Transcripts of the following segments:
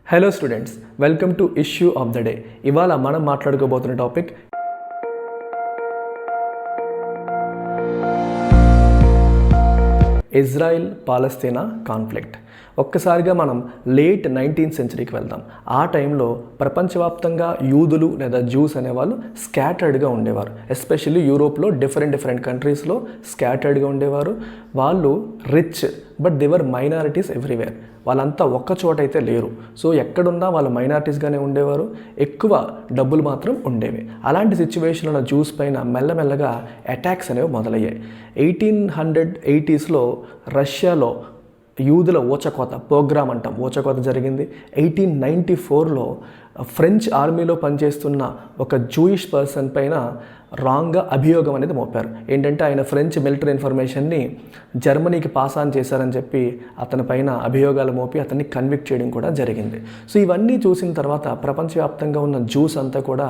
Hello students, welcome to issue of the day. ఇవాళ మనం మాట్లాడుకోబోతున్న topic Israel పాలస్తీనా conflict. ఒక్కసారిగా మనం లేట్ 19th సెంచరీకి వెళ్దాం. ఆ టైంలో ప్రపంచవ్యాప్తంగా యూదులు లేదా జ్యూస్ అనేవాళ్ళు స్కాటర్డ్గా ఉండేవారు. ఎస్పెషల్లీ యూరోప్లో డిఫరెంట్ కంట్రీస్లో స్కాటర్డ్గా ఉండేవారు. వాళ్ళు rich but they were minorities everywhere. వాళ్ళంతా ఒక్క చోట అయితే లేరు. సో ఎక్కడున్నా వాళ్ళు మైనారిటీస్గానే ఉండేవారు. ఎక్కువ డబ్బులు మాత్రం ఉండేవి. అలాంటి సిచ్యువేషన్లో జ్యూస్ పైన మెల్లమెల్లగా అటాక్స్ అనేవి మొదలయ్యాయి. 1880sలో రష్యాలో యూదుల ఊచకోత ప్రోగ్రామ్ అంటాం, ఊచకోత జరిగింది. 1894లో ఫ్రెంచ్ ఆర్మీలో పనిచేస్తున్న ఒక జూయిష్ పర్సన్ పైన రాంగ్గా అభియోగం అనేది మోపారు. ఏంటంటే ఆయన ఫ్రెంచ్ మిలిటరీ ఇన్ఫర్మేషన్ని జర్మనీకి పాస్ ఆన్ చేశారని చెప్పి అతని పైన అభియోగాలు మోపి అతన్ని కన్విక్ట్ చేయడం కూడా జరిగింది. సో ఇవన్నీ చూసిన తర్వాత ప్రపంచవ్యాప్తంగా ఉన్న జ్యూస్ అంతా కూడా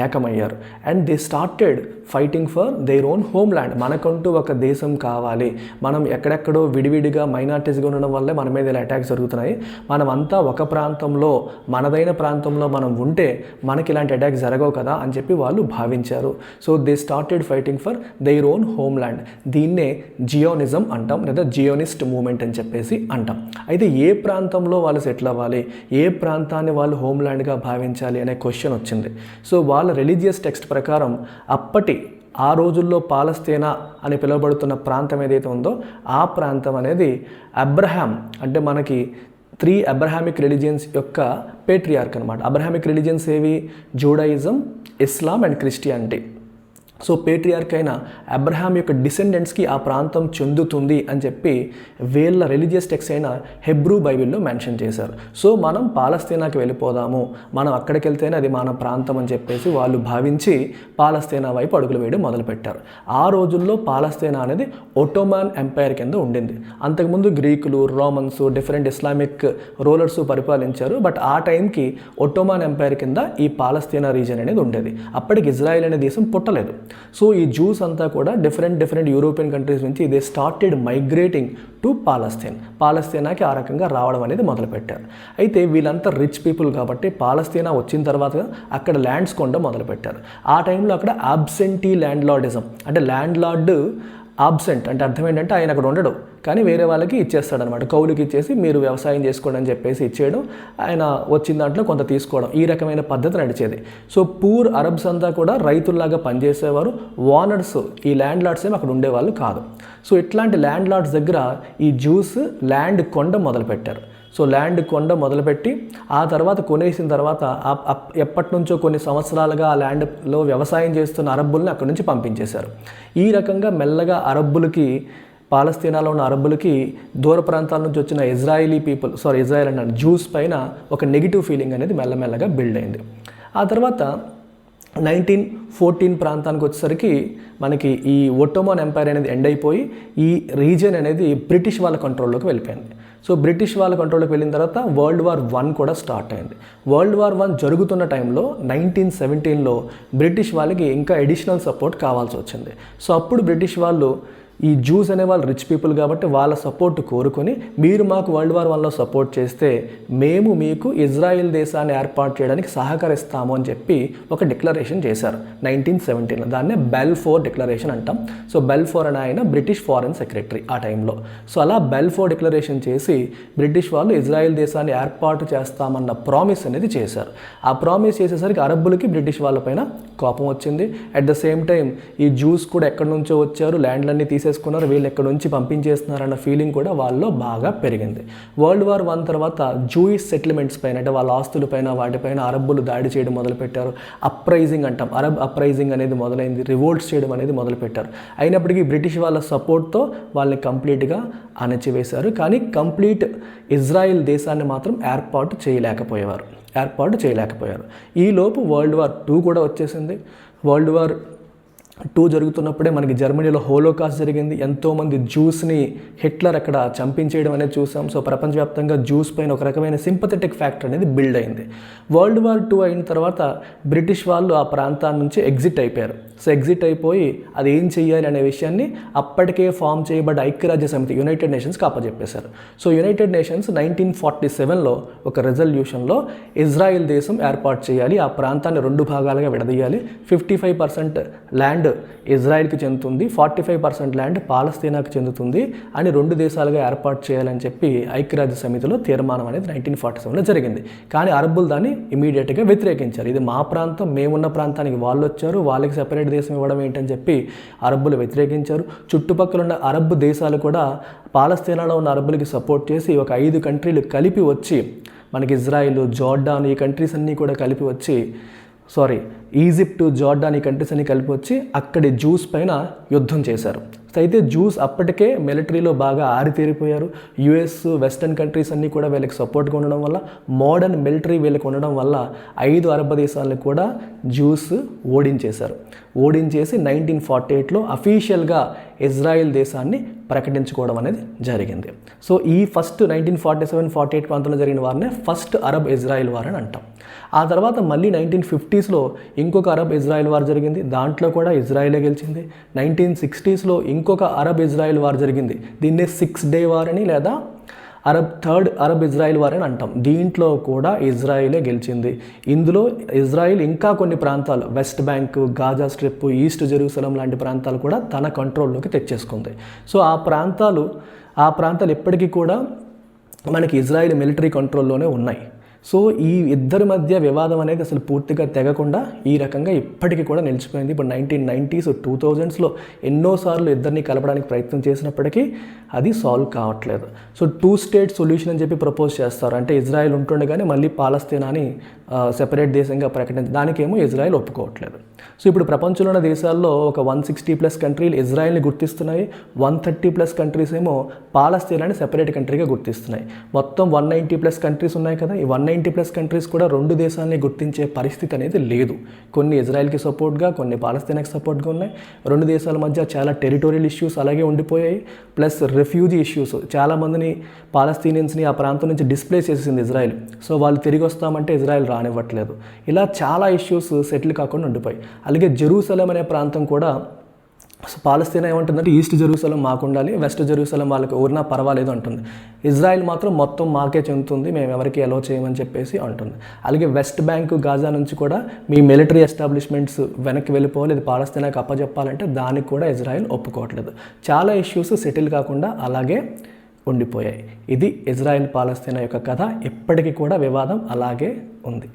ఏకమయ్యారు. And they started fighting for their own homeland. మనకంటూ ఒక దేశం కావాలి, మనం ఎక్కడెక్కడో విడివిడిగా మైనారిటీస్గా ఉండడం వల్లే మన మీద ఇలా అటాక్స్ జరుగుతున్నాయి, మనమంతా ఒక ప్రాంతంలో మనదైన ప్రాంతంలో మనం ఉంటే మనకి ఇలాంటి అటాక్స్ జరగవు కదా అని చెప్పి వాళ్ళు భావించారు. So they started fighting for their own home land. దీన్నే జియోనిజం అంటాం, లేదా జియోనిస్ట్ మూమెంట్ అని చెప్పేసి అంటాం. అయితే ఏ ప్రాంతంలో వాళ్ళు సెటిల్ అవ్వాలి, ఏ ప్రాంతాన్ని వాళ్ళు హోమ్ ల్యాండ్గా భావించాలి అనే క్వశ్చన్ వచ్చింది. సో వాళ్ళ రిలీజియస్ టెక్స్ట్ ప్రకారం ఆ రోజుల్లో పాలస్తీనా అని పిలువబడుతున్న ప్రాంతం ఏదైతే ఉందో ఆ ప్రాంతం అనేది అబ్రహాం, అంటే మనకి 3 అబ్రహామిక్ రిలీజియన్స్ యొక్క పేట్రియార్క్ అనమాట. అబ్రహామిక్ రిలీజియన్స్ ఏవి? Judaism, Islam and Christianity. So patriarch అయిన అబ్రహాం యొక్క డిసెండెంట్స్కి ఆ ప్రాంతం చెందుతుంది అని చెప్పి వీళ్ళ రిలీజియస్ టెక్స్ట్ అయిన హెబ్రూ బైబిల్లో మెన్షన్ చేశారు. సో మనం పాలస్తీనాకి వెళ్ళిపోదాము, మనం అక్కడికి వెళ్తేనే అది మన ప్రాంతం అని చెప్పేసి వాళ్ళు భావించి పాలస్తీనా వైపు అడుగులు వేయడం మొదలుపెట్టారు. ఆ రోజుల్లో పాలస్తీనా అనేది ఒట్టోమన్ ఎంపైర్ కింద ఉండింది. అంతకుముందు గ్రీకులు, రోమన్స్, డిఫరెంట్ ఇస్లామిక్ రూలర్స్ పరిపాలించారు. బట్ ఆ టైంకి ఒట్టోమన్ ఎంపైర్ కింద ఈ పాలస్తీనా రీజన్ అనేది ఉండేది. అప్పటికి ఇజ్రాయెల్ అనే దేశం పుట్టలేదు. సో ఈ జ్యూస్ అంతా కూడా డిఫరెంట్ యూరోపియన్ కంట్రీస్ నుంచి దే స్టార్టెడ్ మైగ్రేటింగ్ టు పాలస్తీనాకి ఆ రకంగా రావడం అనేది మొదలుపెట్టారు. అయితే వీళ్ళంతా రిచ్ పీపుల్ కాబట్టి పాలస్తీనా వచ్చిన తర్వాత అక్కడ ల్యాండ్స్ కొనడం మొదలుపెట్టారు. ఆ టైంలో అక్కడ ఆబ్సెంటీ ల్యాండ్ లార్డిజం, అంటే ల్యాండ్ లార్డ్ ఆబ్సెంట్ అంటే అర్థం ఏంటంటే ఆయన అక్కడ ఉండడు కానీ వేరే వాళ్ళకి ఇచ్చేస్తాడనమాట. కౌలుకి ఇచ్చేసి మీరు వ్యవసాయం చేసుకోండి అని చెప్పేసి ఇచ్చేయడం, ఆయన వచ్చిన దాంట్లో కొంత తీసుకోవడం, ఈ రకమైన పద్ధతి నడిచేది. సో పూర్ అరబ్స్ అంతా కూడా రైతుల్లాగా పనిచేసేవారు. ఓనర్స్, ఈ ల్యాండ్ లార్డ్స్ ఏమి అక్కడ ఉండేవాళ్ళు కాదు. సో ఇట్లాంటి ల్యాండ్ లార్డ్స్ దగ్గర ఈ జ్యూస్ ల్యాండ్ కొండ మొదలుపెట్టారు. సో ల్యాండ్ కొండ మొదలుపెట్టి ఆ తర్వాత కొనేసిన తర్వాత ఎప్పటి నుంచో కొన్ని సంవత్సరాలుగా ఆ ల్యాండ్లో వ్యవసాయం చేస్తున్న అరబ్బుల్ని అక్కడి నుంచి పంపించేశారు. ఈ రకంగా మెల్లగా పాలస్తీనాలో ఉన్న అరబ్బులకి దూర ప్రాంతాల నుంచి వచ్చిన ఇజ్రాయిల్ అన్న జ్యూస్ పైన ఒక నెగిటివ్ ఫీలింగ్ అనేది మెల్లమెల్లగా బిల్డ్ అయింది. ఆ తర్వాత 1914 ప్రాంతానికి వచ్చేసరికి మనకి ఈ ఒట్టోమన్ ఎంపైర్ అనేది ఎండ్ అయిపోయి ఈ రీజియన్ అనేది బ్రిటిష్ వాళ్ళ కంట్రోల్లోకి వెళ్ళిపోయింది. సో బ్రిటిష్ వాళ్ళ కంట్రోల్లోకి వెళ్ళిన తర్వాత వరల్డ్ వార్ 1 కూడా స్టార్ట్ అయింది. వరల్డ్ వార్ 1 జరుగుతున్న టైంలో 1917లో బ్రిటిష్ వాళ్ళకి ఇంకా అడిషనల్ సపోర్ట్ కావాల్సి వచ్చింది. సో అప్పుడు బ్రిటిష్ వాళ్ళు ఈ జ్యూస్ అనే వాళ్ళు రిచ్ పీపుల్ కాబట్టి వాళ్ళ సపోర్ట్ కోరుకొని మీరు మాకు వరల్డ్ వార్ 1లో సపోర్ట్ చేస్తే మేము మీకు ఇజ్రాయిల్ దేశాన్ని ఏర్పాటు చేయడానికి సహకరిస్తాము అని చెప్పి ఒక డిక్లరేషన్ చేశారు 1917లో. దాన్నే బెల్ఫోర్ డిక్లరేషన్ అంటాం. సో బెల్ఫోర్ అని ఆయన బ్రిటిష్ ఫారెన్ సెక్రటరీ ఆ టైంలో. సో అలా బెల్ఫోర్ డిక్లరేషన్ చేసి బ్రిటిష్ వాళ్ళు ఇజ్రాయిల్ దేశాన్ని ఏర్పాటు చేస్తామన్న ప్రామిస్ అనేది చేశారు. ఆ ప్రామిస్ చేసేసరికి అరబ్బులకి బ్రిటిష్ వాళ్ళపైన కోపం వచ్చింది. అట్ ద సేమ్ టైం ఈ జ్యూస్ కూడా ఎక్కడి నుంచో వచ్చారు, ల్యాండ్లన్నీ తీసేసుకున్నారు, వీళ్ళు ఎక్కడి నుంచి పంపించేస్తున్నారన్న ఫీలింగ్ కూడా వాళ్ళలో బాగా పెరిగింది. వరల్డ్ వార్ 1 తర్వాత జూయిష్ సెటిల్మెంట్స్ పైన, అంటే వాళ్ళ ఆస్తుల పైన వాటిపైన అరబ్బులు దాడి చేయడం మొదలుపెట్టారు. అప్రైజింగ్ అంటాం, అరబ్ అప్రైజింగ్ అనేది మొదలైంది, రివోల్ట్స్ చేయడం అనేది మొదలుపెట్టారు. అయినప్పటికీ బ్రిటిష్ వాళ్ళ సపోర్ట్తో వాళ్ళని కంప్లీట్గా అణచివేశారు. కానీ కంప్లీట్ ఇజ్రాయిల్ దేశాన్ని మాత్రం ఏర్పాటు చేయలేకపోయారు. ఈలోపు వరల్డ్ వార్ 2 కూడా వచ్చేసింది. వరల్డ్ వార్ 2 జరుగుతున్నప్పుడే మనకి జర్మనీలో హోలోకాస్ట్ జరిగింది. ఎంతోమంది జ్యూస్ని హిట్లర్ అక్కడ చంపించేయడం అనేది చూసాం. సో ప్రపంచవ్యాప్తంగా జ్యూస్ పైన ఒక రకమైన సింపథెటిక్ ఫ్యాక్టర్ అనేది బిల్డ్ అయింది. వరల్డ్ వార్ 2 అయిన తర్వాత బ్రిటిష్ వాళ్ళు ఆ ప్రాంతాల నుంచి ఎగ్జిట్ అయిపోయారు. సో ఎగ్జిట్ అయిపోయి అది ఏం చెయ్యాలి అనే విషయాన్ని అప్పటికే ఫామ్ చేయబడ్డ ఐక్యరాజ్య సమితి యునైటెడ్ నేషన్స్కి అప్పచెప్పేశారు. సో యునైటెడ్ నేషన్స్ 1947లో ఒక రెజల్యూషన్లో ఇజ్రాయెల్ దేశం ఏర్పాటు చేయాలి, ఆ ప్రాంతాన్ని 2 భాగాలుగా విడదీయాలి, 55% ల్యాండ్ ఇజ్రాయెల్కి చెందుతుంది, 45% ల్యాండ్ పాలస్తీనాకు చెందుతుంది అని 2 దేశాలుగా ఏర్పాటు చేయాలని చెప్పి ఐక్యరాజ్య సమితిలో తీర్మానం అనేది 1947లో జరిగింది. కానీ అరబ్బులు దాన్ని ఇమీడియట్గా వ్యతిరేకించారు. ఇది మా ప్రాంతం, మేమున్న ప్రాంతానికి వాళ్ళు వచ్చారు, వాళ్ళకి సెపరేట్ దేశం ఇవ్వడం ఏంటని చెప్పి అరబ్బులు వ్యతిరేకించారు. చుట్టుపక్కల ఉన్న అరబ్ దేశాలు కూడా పాలస్తీనాలో ఉన్న అరబ్బులకి సపోర్ట్ చేసి ఒక 5 కంట్రీలు కలిపి వచ్చి మనకి ఇజ్రాయిల్, జోర్డాన్ ఈ కంట్రీస్ అన్నీ కూడా కలిపి వచ్చి ఈజిప్ట్, జోర్డాన్ ఈ కంట్రీస్ అన్ని కలిపి వచ్చి అక్కడి జ్యూస్ పైన యుద్ధం చేశారు. అయితే జ్యూస్ అప్పటికే మిలిటరీలో బాగా ఆరితేరిపోయారు. యుఎస్, వెస్టర్న్ కంట్రీస్ అన్నీ కూడా వీళ్ళకి సపోర్ట్గా ఉండడం వల్ల, మోడర్న్ మిలిటరీ వీళ్ళకి ఉండడం వల్ల 5 అరబ్ దేశాలను కూడా జ్యూస్ ఓడించేశారు. ఓడించేసి 1948లో అఫీషియల్గా ఇజ్రాయెల్ దేశాన్ని ప్రకటించుకోవడం అనేది జరిగింది. సో ఈ ఫస్ట్ 1947-48 ప్రాంతంలో జరిగిన వారినే ఫస్ట్ అరబ్ ఇజ్రాయెల్ వార్ అని అంటాం. ఆ తర్వాత మళ్ళీ 1950స్లో ఇంకొక అరబ్ ఇజ్రాయెల్ వార్ జరిగింది, దాంట్లో కూడా ఇజ్రాయెలే గెలిచింది. 1960స్లో ఇంకొక అరబ్ ఇజ్రాయెల్ వార్ జరిగింది, దీన్నే 6 డే వార్ అని లేదా థర్డ్ అరబ్ ఇజ్రాయెల్ వార్ అని అంటాం. దీంట్లో కూడా ఇజ్రాయెలే గెలిచింది. ఇందులో ఇజ్రాయెల్ ఇంకా కొన్ని ప్రాంతాలు, west bank, Gaza strip, east Jerusalem లాంటి ప్రాంతాలు కూడా తన కంట్రోల్లోకి తెచ్చేసుకుంది. సో ఆ ప్రాంతాలు ఎప్పటికీ కూడా మనకి ఇజ్రాయెల్ మిలిటరీ కంట్రోల్లోనే ఉన్నాయి. సో ఈ ఇద్దరి మధ్య వివాదం అనేది అసలు పూర్తిగా తెగకుండా ఈ రకంగా ఇప్పటికీ కూడా నిలిచిపోయింది. ఇప్పుడు 1990s, 2000స్లో ఎన్నోసార్లు ఇద్దరిని కలపడానికి ప్రయత్నం చేసినప్పటికీ అది సాల్వ్ కావట్లేదు. సో 2 స్టేట్ సొల్యూషన్ అని చెప్పి ప్రపోజ్ చేస్తారు. అంటే ఇజ్రాయెల్ ఉంటుండగానే మళ్ళీ పాలస్తీనాని సెపరేట్ దేశంగా దానికేమో ఇజ్రాయెల్ ఒప్పుకోవట్లేదు. సో ఇప్పుడు ప్రపంచంలో ఉన్న దేశాల్లో ఒక 160+ కంట్రీలు ఇజ్రాయెల్ని గుర్తిస్తున్నాయి, 130+ కంట్రీస్ ఏమో పాలస్తీనాని సెపరేట్ కంట్రీగా గుర్తిస్తున్నాయి. మొత్తం 190+ కంట్రీస్ ఉన్నాయి కదా. ఈ 190+ కంట్రీస్ కూడా 2 దేశాలని గుర్తించే పరిస్థితి అనేది లేదు. కొన్ని ఇజ్రాయెల్కి సపోర్ట్గా, కొన్ని పాలస్తీనాకి సపోర్ట్గా ఉన్నాయి. 2 దేశాల మధ్య చాలా టెరిటోరియల్ ఇష్యూస్ అలాగే ఉండిపోయాయి. ప్లస్ రెఫ్యూజీ ఇష్యూస్, చాలామందిని పాలస్తీనియన్స్ని ఆ ప్రాంతం నుంచి డిస్ప్లేస్ చేసింది ఇజ్రాయెల్. సో వాళ్ళు తిరిగి వస్తామంటే ఇజ్రాయెల్ రానివ్వట్లేదు. ఇలా చాలా ఇష్యూస్ సెటిల్ కాకుండా ఉండిపోయి. అలాగే జెరూసలం అనే ప్రాంతం కూడా పాలస్తీనా ఏమంటుందంటే ఈస్ట్ జెరూసలం మాకు ఉండాలి, వెస్ట్ జెరూసలం వాళ్ళకి ఊరినా పర్వాలేదు అంటుంది. ఇజ్రాయెల్ మాత్రం మొత్తం మాకే చెందుతుంది, మేము ఎవరికి అలో చేయమని చెప్పేసి అంటుంది. అలాగే వెస్ట్ బ్యాంక్, గాజా నుంచి కూడా మీ మిలిటరీ ఎస్టాబ్లిష్మెంట్స్ వెనక్కి వెళ్ళిపోవాలి, ఇది పాలస్తీనాకి అప్పచెప్పాలంటే దానికి కూడా ఇజ్రాయెల్ ఒప్పుకోవట్లేదు. చాలా ఇష్యూస్ సెటిల్ కాకుండా అలాగే ఉండిపోయాయి. ఇది ఇజ్రాయెల్ పాలస్తీనా యొక్క కథ. ఇప్పటికీ కూడా వివాదం అలాగే ఉంది.